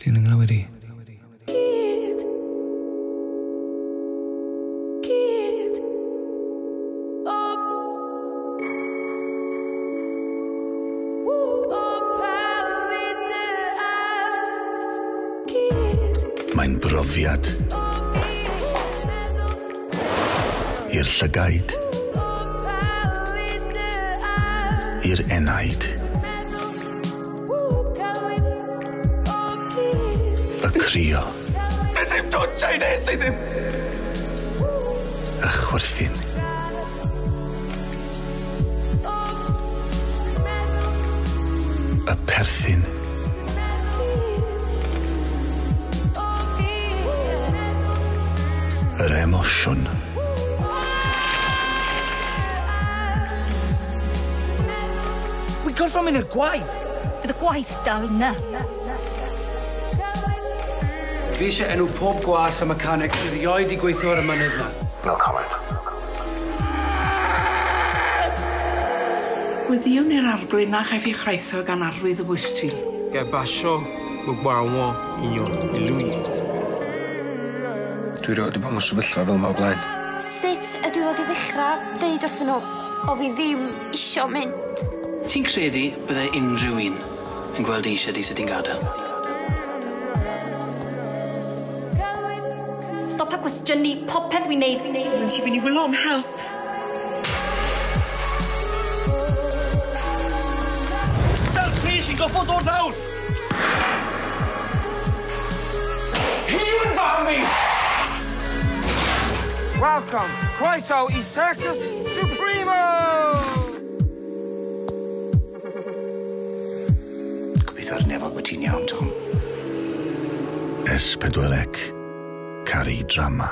Ti'n ynghlywed i? Mae'n brofiad i'r llygaid, i'r enaid, y crio, nes i'm dwtio i nes i ddim, y chwerthin, y perthyn, yr emosiwn. Wi gorfod mynd i'r gwaith. Bydd y gwaith dal yna. Fi eisiau enw pob gwas a mechanic sy'n rioed i gweithio ar y mynydd yna. No comment. Wyddiwn i'r arglwydd na chaiff i chraetho gan arwydd y bwystfi. Ge basio mwgbarwo union i lwy. Dwi rioed i bod mewn sefyllfa fel yma o blaen. Sut ydw i fod i ddechrau deud wrthyn nhw o fi ddim isio mynd? Ti'n credu byddai unrhyw un yn gweld eisiau di sydd i'n gadael? Stop a gwestiynu popeth wi'n neud. Mae'n si fynd i wylo am help. Del pris i goffo dod nawr! Hi'n fam mi! Welcome, croeso i Circus Supremo! Gobeithio'r nefod bod ti'n iawn, Tom. S4C, Caru Drama.